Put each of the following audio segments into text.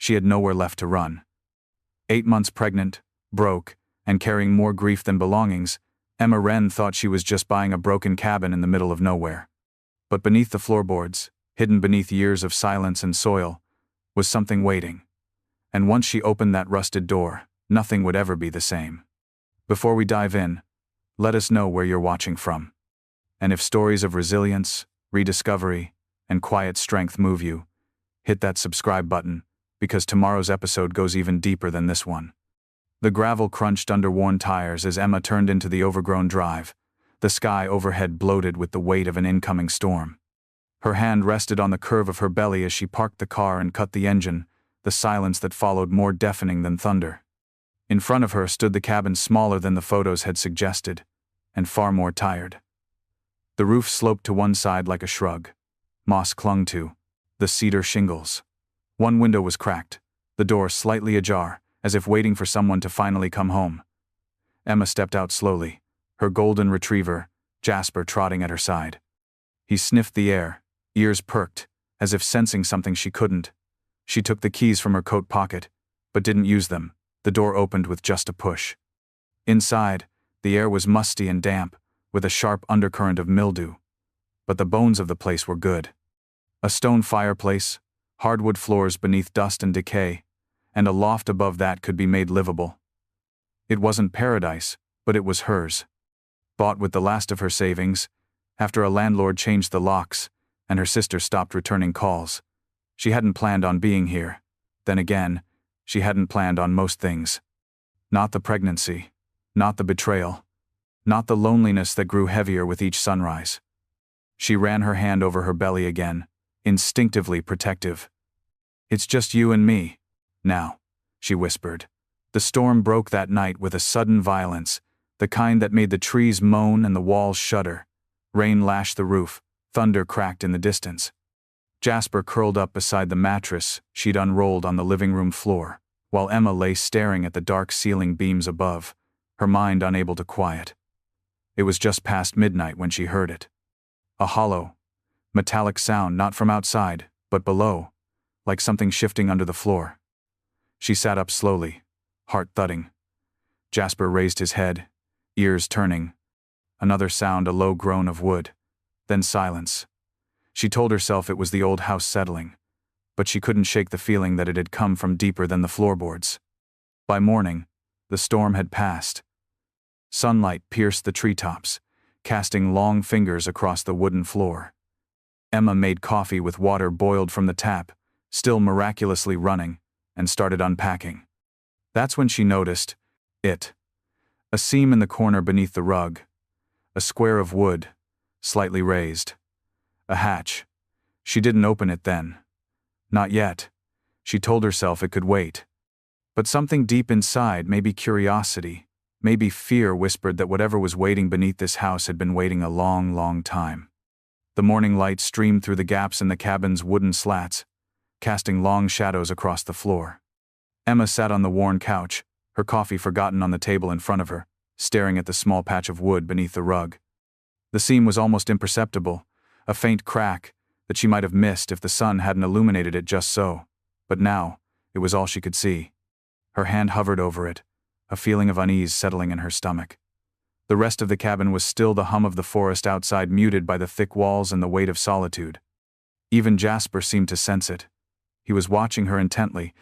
She had nowhere left to run. 8 months pregnant, broke, and carrying more grief than belongings, Emma Wren thought she was just buying a broken cabin in the middle of nowhere. But beneath the floorboards, hidden beneath years of silence and soil, was something waiting. And once she opened that rusted door, nothing would ever be the same. Before we dive in, let us know where you're watching from. And if stories of resilience, rediscovery, and quiet strength move you, hit that subscribe button, because tomorrow's episode goes even deeper than this one. The gravel crunched under worn tires as Emma turned into the overgrown drive, the sky overhead bloated with the weight of an incoming storm. Her hand rested on the curve of her belly as she parked the car and cut the engine, the silence that followed more deafening than thunder. In front of her stood the cabin smaller than the photos had suggested, and far more tired. The roof sloped to one side like a shrug. Moss clung to the cedar shingles. One window was cracked, the door slightly ajar, as if waiting for someone to finally come home. Emma stepped out slowly, her golden retriever, Jasper, trotting at her side. He sniffed the air, ears perked, as if sensing something she couldn't. She took the keys from her coat pocket, but didn't use them. The door opened with just a push. Inside, the air was musty and damp, with a sharp undercurrent of mildew. But the bones of the place were good. A stone fireplace, hardwood floors beneath dust and decay, and a loft above that could be made livable. It wasn't paradise, but it was hers. Bought with the last of her savings, after a landlord changed the locks, and her sister stopped returning calls. She hadn't planned on being here. Then again, she hadn't planned on most things. Not the pregnancy, not the betrayal, not the loneliness that grew heavier with each sunrise. She ran her hand over her belly again, instinctively protective. "It's just you and me now," she whispered. The storm broke that night with a sudden violence, the kind that made the trees moan and the walls shudder. Rain lashed the roof, thunder cracked in the distance. Jasper curled up beside the mattress she'd unrolled on the living room floor, while Emma lay staring at the dark ceiling beams above, her mind unable to quiet. It was just past midnight when she heard it. A hollow, metallic sound not from outside, but below, like something shifting under the floor. She sat up slowly, heart thudding. Jasper raised his head, ears turning. Another sound, a low groan of wood. Then silence. She told herself it was the old house settling, but she couldn't shake the feeling that it had come from deeper than the floorboards. By morning, the storm had passed. Sunlight pierced the treetops, casting long fingers across the wooden floor. Emma made coffee with water boiled from the tap, still miraculously running, and started unpacking. That's when she noticed it. A seam in the corner beneath the rug. A square of wood, slightly raised. A hatch. She didn't open it then. Not yet. She told herself it could wait. But something deep inside, maybe curiosity, maybe fear, whispered that whatever was waiting beneath this house had been waiting a long, long time. The morning light streamed through the gaps in the cabin's wooden slats, casting long shadows across the floor. Emma sat on the worn couch, her coffee forgotten on the table in front of her, staring at the small patch of wood beneath the rug. The seam was almost imperceptible, a faint crack that she might have missed if the sun hadn't illuminated it just so, but now, it was all she could see. Her hand hovered over it, a feeling of unease settling in her stomach. The rest of the cabin was still, the hum of the forest outside muted by the thick walls and the weight of solitude. Even Jasper seemed to sense it. He was watching her intently,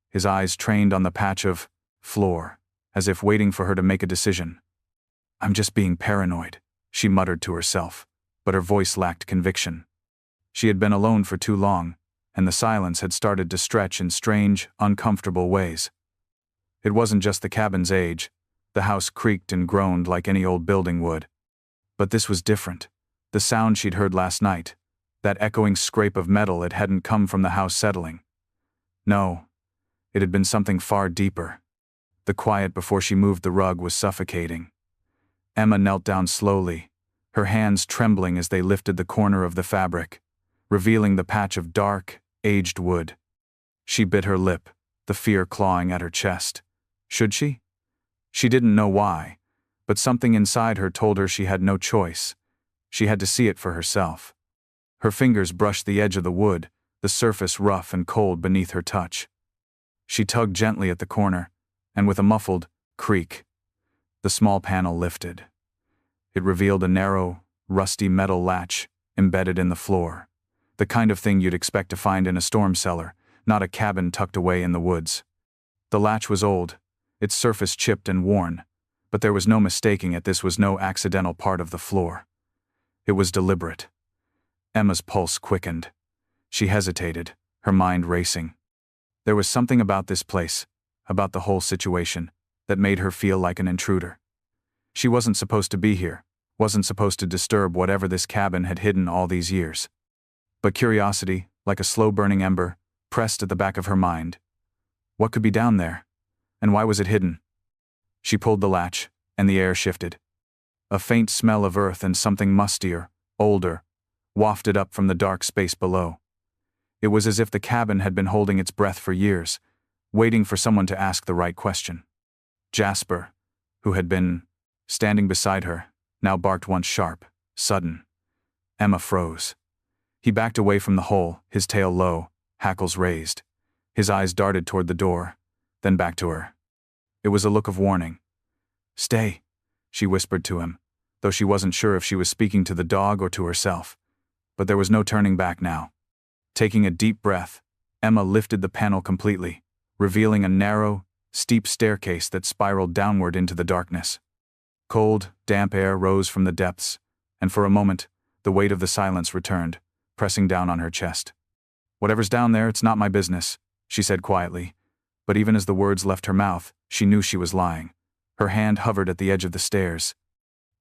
his eyes trained on the patch of floor, as if waiting for her to make a decision. "I'm just being paranoid," she muttered to herself, but her voice lacked conviction. She had been alone for too long, and the silence had started to stretch in strange, uncomfortable ways. It wasn't just the cabin's age. The house creaked and groaned like any old building would. But this was different. The sound she'd heard last night, that echoing scrape of metal, it hadn't come from the house settling. No, it had been something far deeper. The quiet before she moved the rug was suffocating. Emma knelt down slowly, her hands trembling as they lifted the corner of the fabric, revealing the patch of dark, aged wood. She bit her lip, the fear clawing at her chest. Should she? She didn't know why, but something inside her told her she had no choice. She had to see it for herself. Her fingers brushed the edge of the wood, the surface rough and cold beneath her touch. She tugged gently at the corner, and with a muffled creak, the small panel lifted. It revealed a narrow, rusty metal latch embedded in the floor, the kind of thing you'd expect to find in a storm cellar, not a cabin tucked away in the woods. The latch was old, its surface chipped and worn, but there was no mistaking it. This was no accidental part of the floor. It was deliberate. Emma's pulse quickened. She hesitated, her mind racing. There was something about this place, about the whole situation, that made her feel like an intruder. She wasn't supposed to be here, wasn't supposed to disturb whatever this cabin had hidden all these years. But curiosity, like a slow-burning ember, pressed at the back of her mind. What could be down there? And why was it hidden? She pulled the latch, and the air shifted. A faint smell of earth and something mustier, older, wafted up from the dark space below. It was as if the cabin had been holding its breath for years, waiting for someone to ask the right question. Jasper, who had been standing beside her, now barked once sharp, sudden. Emma froze. He backed away from the hole, his tail low, hackles raised. His eyes darted toward the door, then back to her. It was a look of warning. "Stay," she whispered to him, though she wasn't sure if she was speaking to the dog or to herself. But there was no turning back now. Taking a deep breath, Emma lifted the panel completely, revealing a narrow, steep staircase that spiraled downward into the darkness. Cold, damp air rose from the depths, and for a moment, the weight of the silence returned, pressing down on her chest. "Whatever's down there, it's not my business," she said quietly, but even as the words left her mouth, she knew she was lying. Her hand hovered at the edge of the stairs.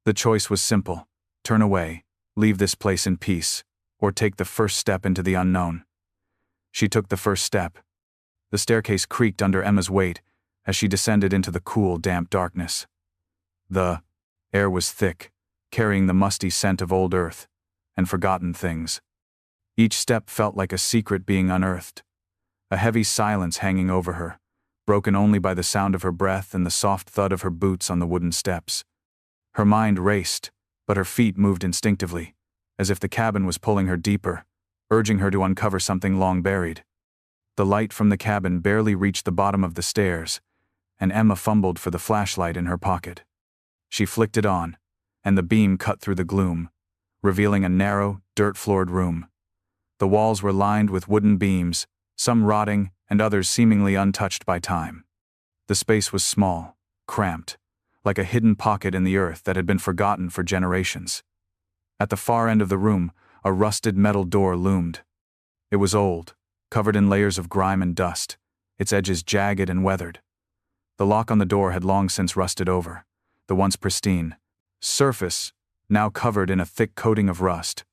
The choice was simple: turn away, leave this place in peace, or take the first step into the unknown. She took the first step. The staircase creaked under Emma's weight as she descended into the cool, damp darkness. The air was thick, carrying the musty scent of old earth and forgotten things. Each step felt like a secret being unearthed, a heavy silence hanging over her, broken only by the sound of her breath and the soft thud of her boots on the wooden steps. Her mind raced, but her feet moved instinctively, as if the cabin was pulling her deeper, urging her to uncover something long buried. The light from the cabin barely reached the bottom of the stairs, and Emma fumbled for the flashlight in her pocket. She flicked it on, and the beam cut through the gloom, revealing a narrow, dirt-floored room. The walls were lined with wooden beams, some rotting and others seemingly untouched by time. The space was small, cramped, like a hidden pocket in the earth that had been forgotten for generations. At the far end of the room, a rusted metal door loomed. It was old, covered in layers of grime and dust, its edges jagged and weathered. The lock on the door had long since rusted over, the once pristine surface now covered in a thick coating of rust.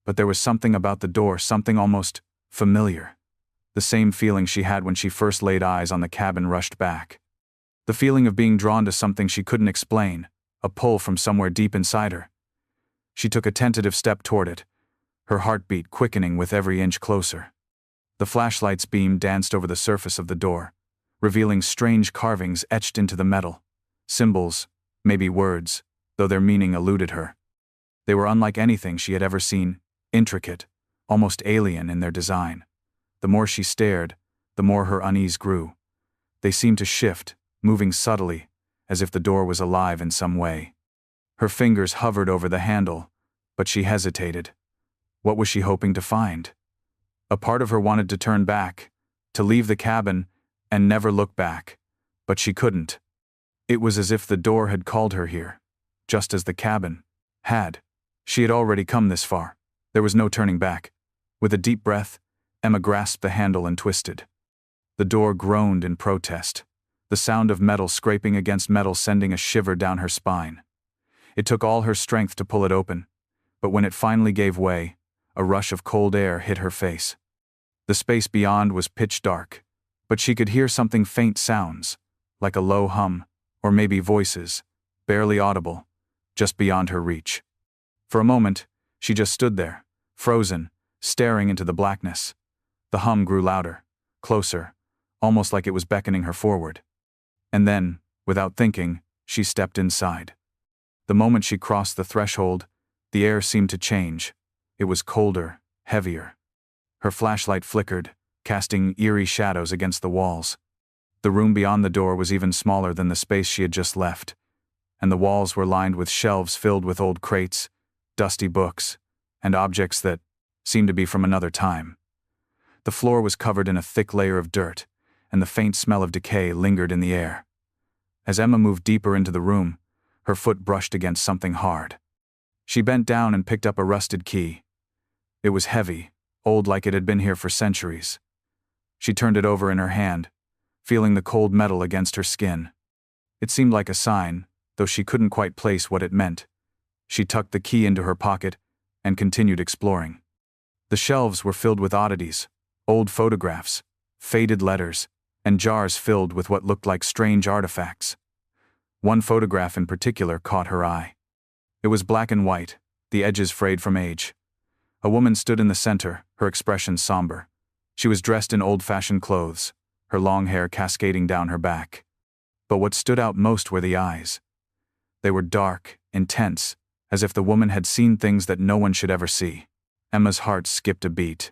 But there was something about the door, something almost familiar. The same feeling she had when she first laid eyes on the cabin rushed back. The feeling of being drawn to something she couldn't explain, a pull from somewhere deep inside her. She took a tentative step toward it, her heartbeat quickening with every inch closer. The flashlight's beam danced over the surface of the door, revealing strange carvings etched into the metal. Symbols, maybe words, though their meaning eluded her. They were unlike anything she had ever seen, intricate, almost alien in their design. The more she stared, the more her unease grew. They seemed to shift, moving subtly, as if the door was alive in some way. Her fingers hovered over the handle, but she hesitated. What was she hoping to find? A part of her wanted to turn back, to leave the cabin, and never look back, but she couldn't. It was as if the door had called her here, just as the cabin had. She had already come this far. There was no turning back. With a deep breath, Emma grasped the handle and twisted. The door groaned in protest, the sound of metal scraping against metal sending a shiver down her spine. It took all her strength to pull it open, but when it finally gave way, a rush of cold air hit her face. The space beyond was pitch dark, but she could hear something faint sounds, like a low hum, or maybe voices, barely audible, just beyond her reach. For a moment, she just stood there, frozen, staring into the blackness. The hum grew louder, closer, almost like it was beckoning her forward. And then, without thinking, she stepped inside. The moment she crossed the threshold, the air seemed to change. It was colder, heavier. Her flashlight flickered, casting eerie shadows against the walls. The room beyond the door was even smaller than the space she had just left, and the walls were lined with shelves filled with old crates, dusty books, and objects that seemed to be from another time. The floor was covered in a thick layer of dirt, and the faint smell of decay lingered in the air. As Emma moved deeper into the room, her foot brushed against something hard. She bent down and picked up a rusted key. It was heavy, old like it had been here for centuries. She turned it over in her hand, feeling the cold metal against her skin. It seemed like a sign, though she couldn't quite place what it meant. She tucked the key into her pocket and continued exploring. The shelves were filled with oddities, old photographs, faded letters, and jars filled with what looked like strange artifacts. One photograph in particular caught her eye. It was black and white, the edges frayed from age. A woman stood in the center, her expression somber. She was dressed in old-fashioned clothes, her long hair cascading down her back. But what stood out most were the eyes. They were dark, intense, as if the woman had seen things that no one should ever see. Emma's heart skipped a beat.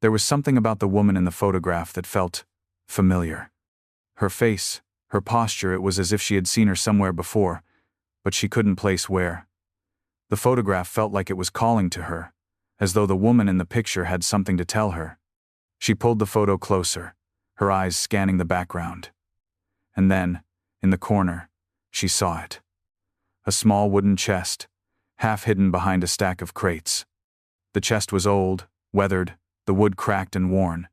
There was something about the woman in the photograph that felt familiar. Her face, her posture, it was as if she had seen her somewhere before, but she couldn't place where. The photograph felt like it was calling to her, as though the woman in the picture had something to tell her. She pulled the photo closer, her eyes scanning the background. And then, in the corner, she saw it. A small wooden chest, half hidden behind a stack of crates. The chest was old, weathered, the wood cracked and worn.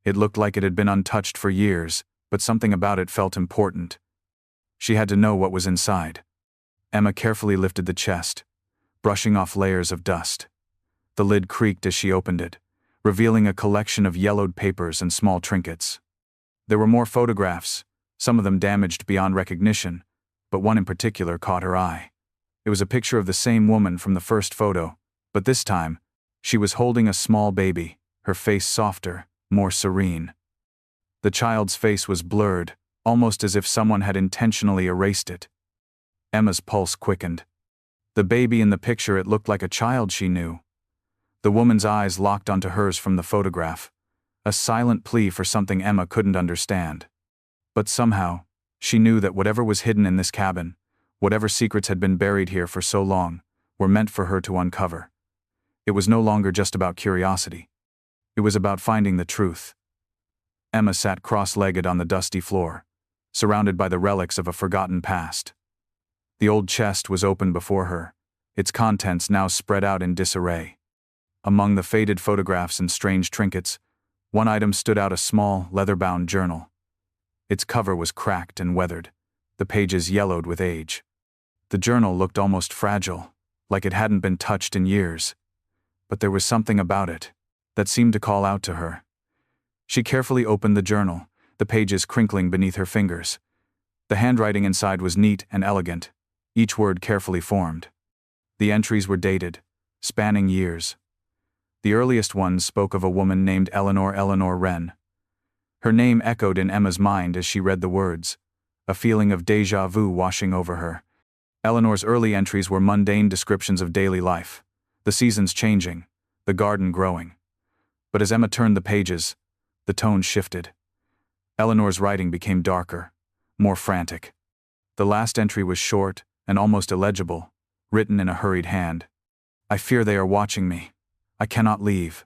It looked like it had been untouched for years, but something about it felt important. She had to know what was inside. Emma carefully lifted the chest, brushing off layers of dust. The lid creaked as she opened it, revealing a collection of yellowed papers and small trinkets. There were more photographs, some of them damaged beyond recognition, but one in particular caught her eye. It was a picture of the same woman from the first photo, but this time, she was holding a small baby, her face softer, more serene. The child's face was blurred, almost as if someone had intentionally erased it. Emma's pulse quickened. The baby in the picture, it looked like a child she knew. The woman's eyes locked onto hers from the photograph, a silent plea for something Emma couldn't understand. But somehow, she knew that whatever was hidden in this cabin, whatever secrets had been buried here for so long, were meant for her to uncover. It was no longer just about curiosity. It was about finding the truth. Emma sat cross-legged on the dusty floor, surrounded by the relics of a forgotten past. The old chest was open before her, its contents now spread out in disarray. Among the faded photographs and strange trinkets, one item stood out: a small, leather-bound journal. Its cover was cracked and weathered, the pages yellowed with age. The journal looked almost fragile, like it hadn't been touched in years. But there was something about it that seemed to call out to her. She carefully opened the journal, the pages crinkling beneath her fingers. The handwriting inside was neat and elegant, each word carefully formed. The entries were dated, spanning years. The earliest ones spoke of a woman named Eleanor Wren. Her name echoed in Emma's mind as she read the words, a feeling of déjà vu washing over her. Eleanor's early entries were mundane descriptions of daily life, the seasons changing, the garden growing. But as Emma turned the pages, the tone shifted. Eleanor's writing became darker, more frantic. The last entry was short and almost illegible, written in a hurried hand. "I fear they are watching me. I cannot leave.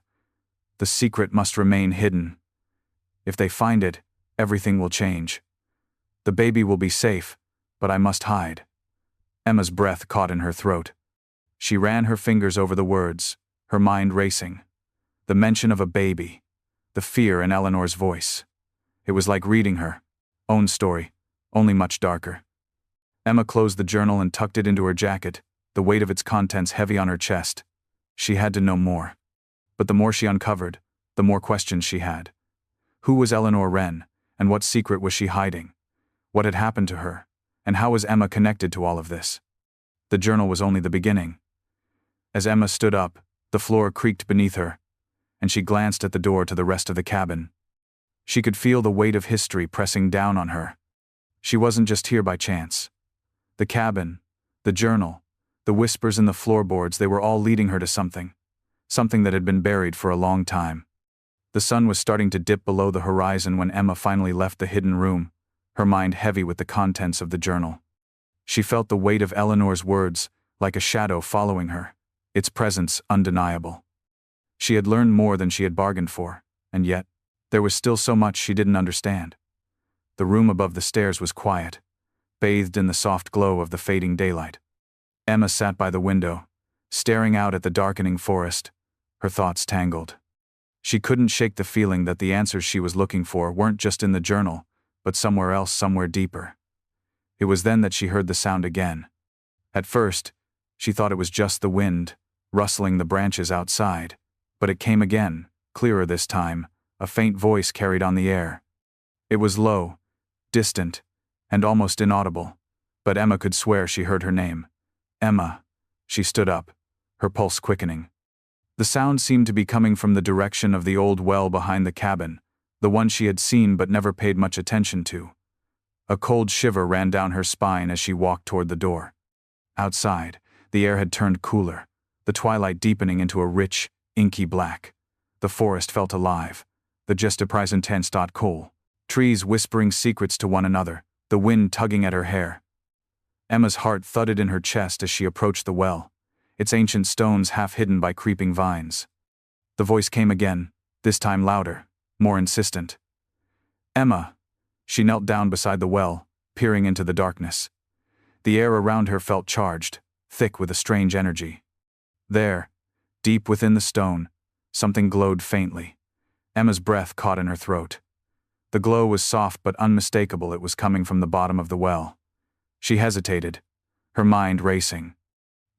The secret must remain hidden. If they find it, everything will change. The baby will be safe, but I must hide." Emma's breath caught in her throat. She ran her fingers over the words, her mind racing. The mention of a baby, the fear in Eleanor's voice. It was like reading her own story, only much darker. Emma closed the journal and tucked it into her jacket, the weight of its contents heavy on her chest. She had to know more. But the more she uncovered, the more questions she had. Who was Eleanor Wren, and what secret was she hiding? What had happened to her, and how was Emma connected to all of this? The journal was only the beginning. As Emma stood up, the floor creaked beneath her, and she glanced at the door to the rest of the cabin. She could feel the weight of history pressing down on her. She wasn't just here by chance. The cabin, the journal, the whispers in the floorboards, they were all leading her to something that had been buried for a long time. The sun was starting to dip below the horizon when Emma finally left the hidden room, her mind heavy with the contents of the journal. She felt the weight of Eleanor's words, like a shadow following her, its presence undeniable. She had learned more than she had bargained for, and yet, there was still so much she didn't understand. The room above the stairs was quiet, bathed in the soft glow of the fading daylight. Emma sat by the window, staring out at the darkening forest, her thoughts tangled. She couldn't shake the feeling that the answers she was looking for weren't just in the journal, but somewhere else, somewhere deeper. It was then that she heard the sound again. At first, she thought it was just the wind, rustling the branches outside, but it came again, clearer this time, a faint voice carried on the air. It was low, distant, and almost inaudible, but Emma could swear she heard her name. Emma. She stood up, her pulse quickening. The sound seemed to be coming from the direction of the old well behind the cabin, the one she had seen but never paid much attention to. A cold shiver ran down her spine as she walked toward the door. Outside, the air had turned cooler, the twilight deepening into a rich, inky black. The forest felt alive, the gestaprise intense. Cool. Trees whispering secrets to one another, the wind tugging at her hair. Emma's heart thudded in her chest as she approached the well, its ancient stones half hidden by creeping vines. The voice came again, this time louder, more insistent. Emma. She knelt down beside the well, peering into the darkness. The air around her felt charged, thick with a strange energy. There, deep within the stone, something glowed faintly. Emma's breath caught in her throat. The glow was soft but unmistakable. It was coming from the bottom of the well. She hesitated, her mind racing.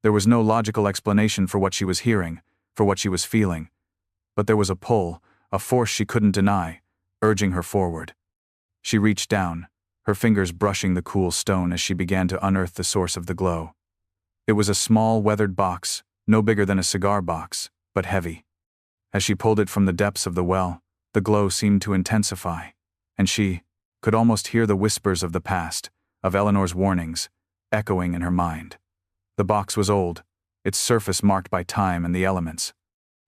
There was no logical explanation for what she was hearing, for what she was feeling. But there was a pull, a force she couldn't deny, urging her forward. She reached down, her fingers brushing the cool stone as she began to unearth the source of the glow. It was a small, weathered box, no bigger than a cigar box, but heavy. As she pulled it from the depths of the well, the glow seemed to intensify, and she could almost hear the whispers of the past, of Eleanor's warnings, echoing in her mind. The box was old, its surface marked by time and the elements.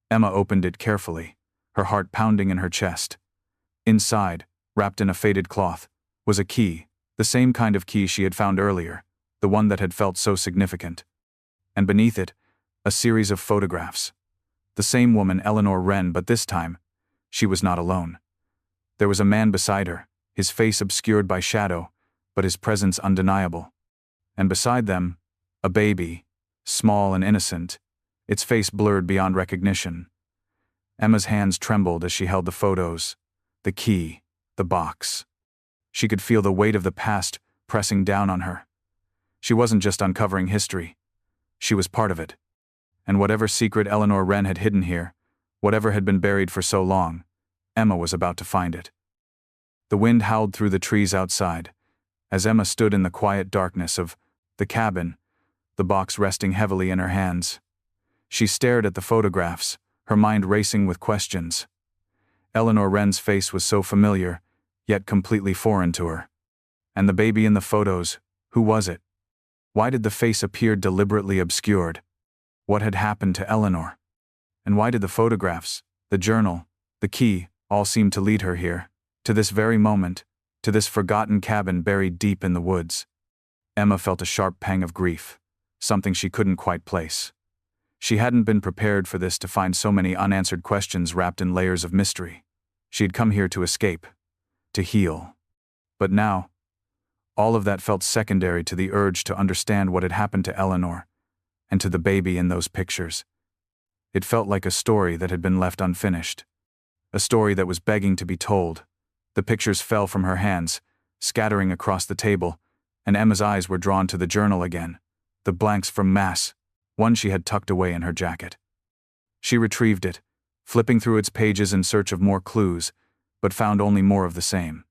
Emma opened it carefully, her heart pounding in her chest. Inside, wrapped in a faded cloth, was a key, the same kind of key she had found earlier, the one that had felt so significant. And beneath it, a series of photographs. The same woman, Eleanor Wren, but this time, she was not alone. There was a man beside her, his face obscured by shadow, but his presence undeniable. And beside them, a baby, small and innocent, its face blurred beyond recognition. Emma's hands trembled as she held the photos, the key, the box. She could feel the weight of the past pressing down on her. She wasn't just uncovering history. She was part of it. And whatever secret Eleanor Wren had hidden here, whatever had been buried for so long, Emma was about to find it. The wind howled through the trees outside. As Emma stood in the quiet darkness of the cabin, the box resting heavily in her hands, she stared at the photographs, her mind racing with questions. Eleanor Wren's face was so familiar, yet completely foreign to her. And the baby in the photos, who was it? Why did the face appear deliberately obscured? What had happened to Eleanor? And why did the photographs, the journal, the key, all seem to lead her here, to this very moment, to this forgotten cabin buried deep in the woods? Emma felt a sharp pang of grief, something she couldn't quite place. She hadn't been prepared for this, to find so many unanswered questions wrapped in layers of mystery. She had come here to escape, to heal. But now, all of that felt secondary to the urge to understand what had happened to Eleanor, and to the baby in those pictures. It felt like a story that had been left unfinished. A story that was begging to be told. The pictures fell from her hands, scattering across the table, and Emma's eyes were drawn to the journal again, the blanks from Mass, one she had tucked away in her jacket. She retrieved it, flipping through its pages in search of more clues, but found only more of the same.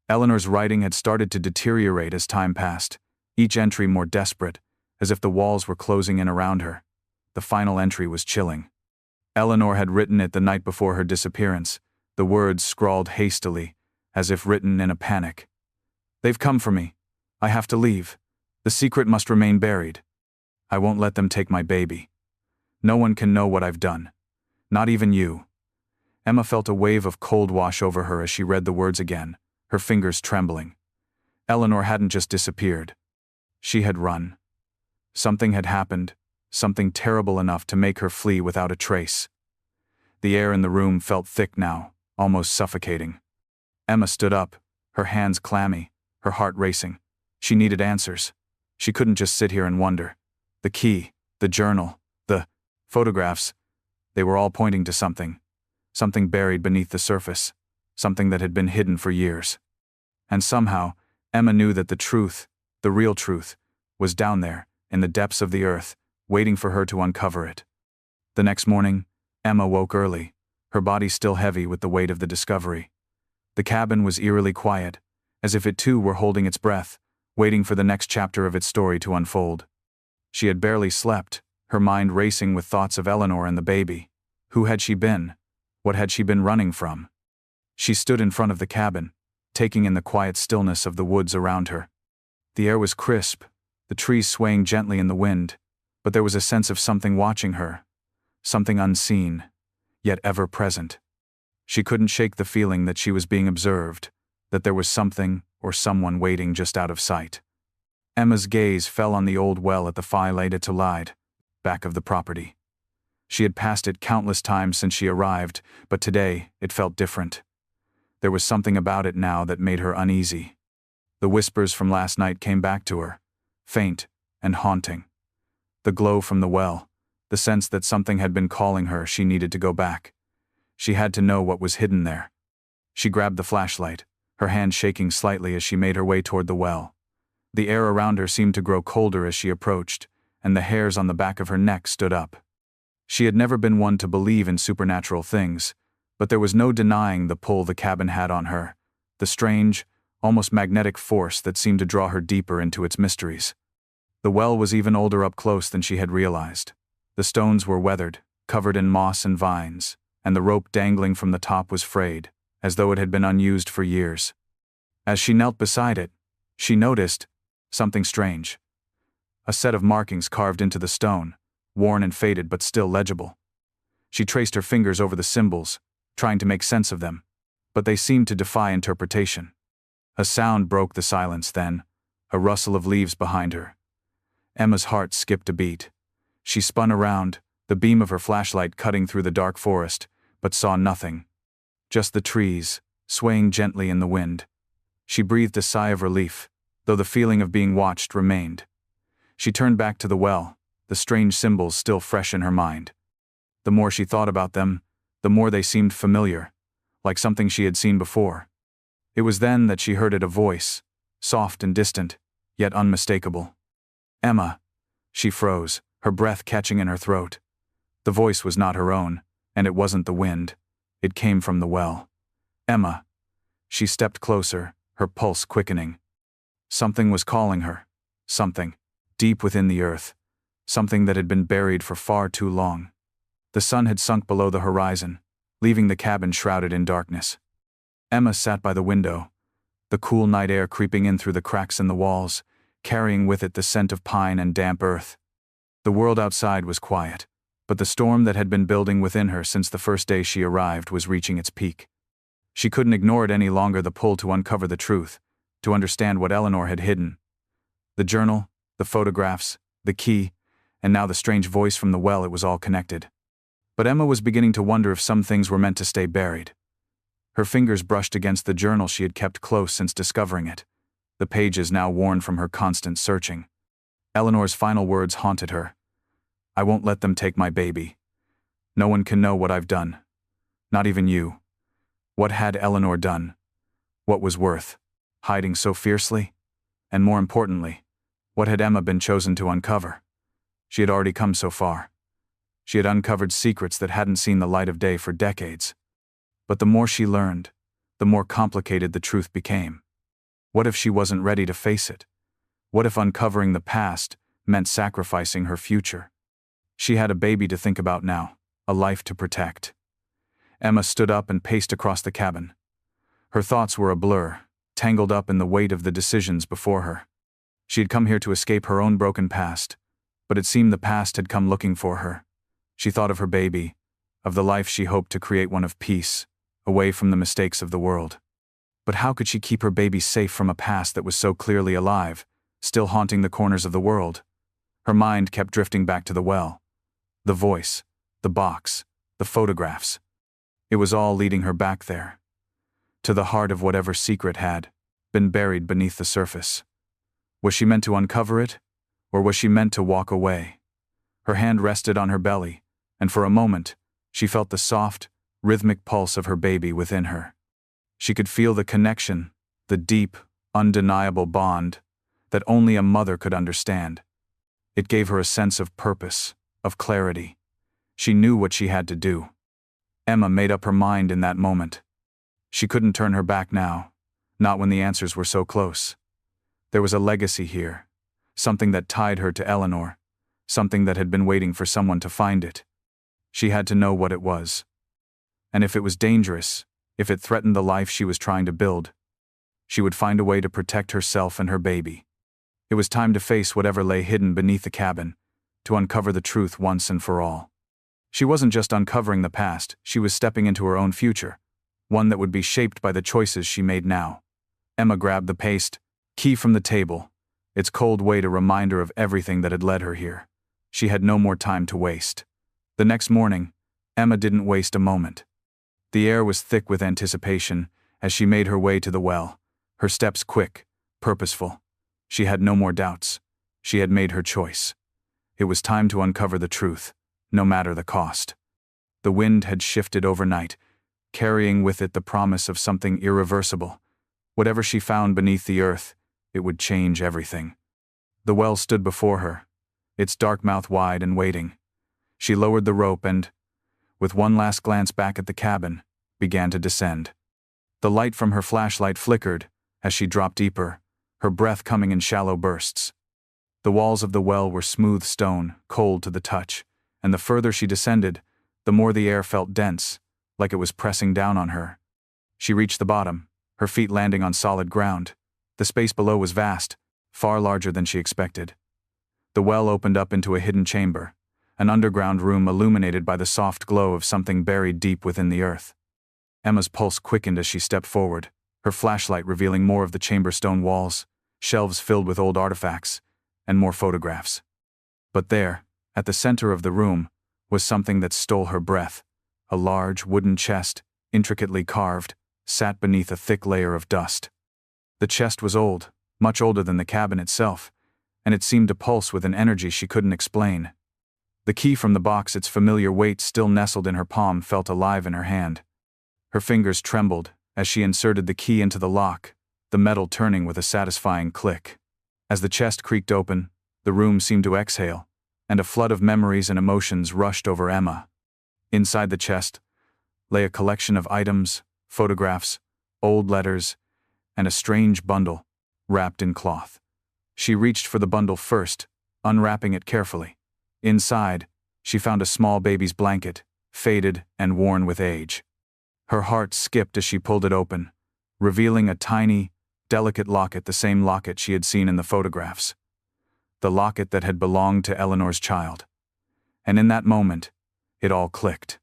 Eleanor's writing had started to deteriorate as time passed, each entry more desperate, as if the walls were closing in around her. The final entry was chilling. Eleanor had written it the night before her disappearance, the words scrawled hastily, as if written in a panic. "They've come for me. I have to leave. The secret must remain buried. I won't let them take my baby. No one can know what I've done. Not even you." Emma felt a wave of cold wash over her as she read the words again, her fingers trembling. Eleanor hadn't just disappeared. She had run. Something had happened, something terrible enough to make her flee without a trace. The air in the room felt thick now, almost suffocating. Emma stood up, her hands clammy, her heart racing. She needed answers. She couldn't just sit here and wonder. The key, the journal, the photographs, they were all pointing to something. Something buried beneath the surface. Something that had been hidden for years. And somehow, Emma knew that the truth, the real truth, was down there, in the depths of the earth, waiting for her to uncover it. The next morning, Emma woke early, her body still heavy with the weight of the discovery. The cabin was eerily quiet, as if it too were holding its breath, waiting for the next chapter of its story to unfold. She had barely slept, her mind racing with thoughts of Eleanor and the baby. Who had she been? What had she been running from? She stood in front of the cabin, taking in the quiet stillness of the woods around her. The air was crisp, the trees swaying gently in the wind, but there was a sense of something watching her, something unseen, yet ever present. She couldn't shake the feeling that she was being observed, that there was something or someone waiting just out of sight. Emma's gaze fell on the old well at the Fai back of the property. She had passed it countless times since she arrived, but today it felt different. There was something about it now that made her uneasy. The whispers from last night came back to her, faint and haunting. The glow from the well, the sense that something had been calling her. She needed to go back. She had to know what was hidden there. She grabbed the flashlight, her hand shaking slightly as she made her way toward the well. The air around her seemed to grow colder as she approached, and the hairs on the back of her neck stood up. She had never been one to believe in supernatural things, but there was no denying the pull the cabin had on her, the strange, almost magnetic force that seemed to draw her deeper into its mysteries. The well was even older up close than she had realized. The stones were weathered, covered in moss and vines, and the rope dangling from the top was frayed, as though it had been unused for years. As she knelt beside it, she noticed something strange. A set of markings carved into the stone, worn and faded but still legible. She traced her fingers over the symbols, trying to make sense of them, but they seemed to defy interpretation. A sound broke the silence then, a rustle of leaves behind her. Emma's heart skipped a beat. She spun around, the beam of her flashlight cutting through the dark forest, but saw nothing. Just the trees, swaying gently in the wind. She breathed a sigh of relief, though the feeling of being watched remained. She turned back to the well, the strange symbols still fresh in her mind. The more she thought about them, the more they seemed familiar, like something she had seen before. It was then that she heard it, a voice, soft and distant, yet unmistakable. Emma. She froze, her breath catching in her throat. The voice was not her own, and it wasn't the wind. It came from the well. Emma. She stepped closer, her pulse quickening. Something was calling her. Something, deep within the earth. Something that had been buried for far too long. The sun had sunk below the horizon, leaving the cabin shrouded in darkness. Emma sat by the window, the cool night air creeping in through the cracks in the walls, carrying with it the scent of pine and damp earth. The world outside was quiet, but the storm that had been building within her since the first day she arrived was reaching its peak. She couldn't ignore it any longer, the pull to uncover the truth, to understand what Eleanor had hidden. The journal, the photographs, the key, and now the strange voice from the well, it was all connected. But Emma was beginning to wonder if some things were meant to stay buried. Her fingers brushed against the journal she had kept close since discovering it, the pages now worn from her constant searching. Eleanor's final words haunted her. "I won't let them take my baby. No one can know what I've done. Not even you." What had Eleanor done? What was worth hiding so fiercely? And more importantly, what had Emma been chosen to uncover? She had already come so far. She had uncovered secrets that hadn't seen the light of day for decades. But the more she learned, the more complicated the truth became. What if she wasn't ready to face it? What if uncovering the past meant sacrificing her future? She had a baby to think about now, a life to protect. Emma stood up and paced across the cabin. Her thoughts were a blur, tangled up in the weight of the decisions before her. She had come here to escape her own broken past, but it seemed the past had come looking for her. She thought of her baby, of the life she hoped to create, one of peace, away from the mistakes of the world. But how could she keep her baby safe from a past that was so clearly alive, still haunting the corners of the world? Her mind kept drifting back to the well. The voice, the box, the photographs. It was all leading her back there, to the heart of whatever secret had been buried beneath the surface. Was she meant to uncover it, or was she meant to walk away? Her hand rested on her belly, and for a moment, she felt the soft, rhythmic pulse of her baby within her. She could feel the connection, the deep, undeniable bond that only a mother could understand. It gave her a sense of purpose, of clarity. She knew what she had to do. Emma made up her mind in that moment. She couldn't turn her back now, not when the answers were so close. There was a legacy here, something that tied her to Eleanor, something that had been waiting for someone to find it. She had to know what it was. And if it was dangerous, if it threatened the life she was trying to build, she would find a way to protect herself and her baby. It was time to face whatever lay hidden beneath the cabin, to uncover the truth once and for all. She wasn't just uncovering the past, she was stepping into her own future, one that would be shaped by the choices she made now. Emma grabbed the paste key from the table, its cold weight a reminder of everything that had led her here. She had no more time to waste. The next morning, Emma didn't waste a moment. The air was thick with anticipation as she made her way to the well, her steps quick, purposeful. She had no more doubts. She had made her choice. It was time to uncover the truth, no matter the cost. The wind had shifted overnight, carrying with it the promise of something irreversible. Whatever she found beneath the earth, it would change everything. The well stood before her, its dark mouth wide and waiting. She lowered the rope and, with one last glance back at the cabin, began to descend. The light from her flashlight flickered as she dropped deeper, her breath coming in shallow bursts. The walls of the well were smooth stone, cold to the touch, and the further she descended, the more the air felt dense, like it was pressing down on her. She reached the bottom, her feet landing on solid ground. The space below was vast, far larger than she expected. The well opened up into a hidden chamber, an underground room illuminated by the soft glow of something buried deep within the earth. Emma's pulse quickened as she stepped forward, her flashlight revealing more of the chamber stone walls, shelves filled with old artifacts, and more photographs. But there, at the center of the room, was something that stole her breath. A large wooden chest, intricately carved, sat beneath a thick layer of dust. The chest was old, much older than the cabin itself, and it seemed to pulse with an energy she couldn't explain. The key from the box, its familiar weight still nestled in her palm, felt alive in her hand. Her fingers trembled as she inserted the key into the lock, the metal turning with a satisfying click. As the chest creaked open, the room seemed to exhale, and a flood of memories and emotions rushed over Emma. Inside the chest lay a collection of items, photographs, old letters, and a strange bundle, wrapped in cloth. She reached for the bundle first, unwrapping it carefully. Inside, she found a small baby's blanket, faded and worn with age. Her heart skipped as she pulled it open, revealing a tiny, delicate locket, the same locket she had seen in the photographs. The locket that had belonged to Eleanor's child. And in that moment, it all clicked.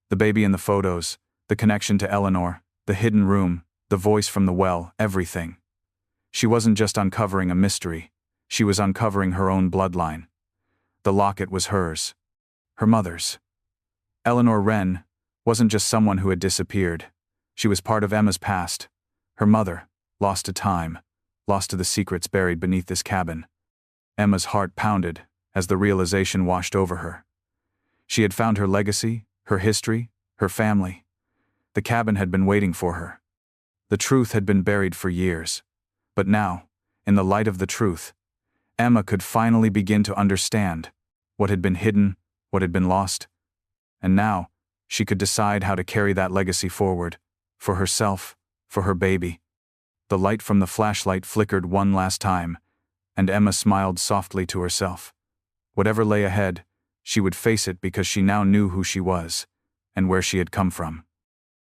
The baby in the photos, the connection to Eleanor, the hidden room, the voice from the well, everything. She wasn't just uncovering a mystery, she was uncovering her own bloodline. The locket was hers. Her mother's. Eleanor Wren wasn't just someone who had disappeared. She was part of Emma's past. Her mother, lost to time, lost to the secrets buried beneath this cabin. Emma's heart pounded as the realization washed over her. She had found her legacy, her history, her family. The cabin had been waiting for her. The truth had been buried for years. But now, in the light of the truth, Emma could finally begin to understand what had been hidden, what had been lost. And now, she could decide how to carry that legacy forward, for herself, for her baby. The light from the flashlight flickered one last time, and Emma smiled softly to herself. Whatever lay ahead, she would face it because she now knew who she was, and where she had come from.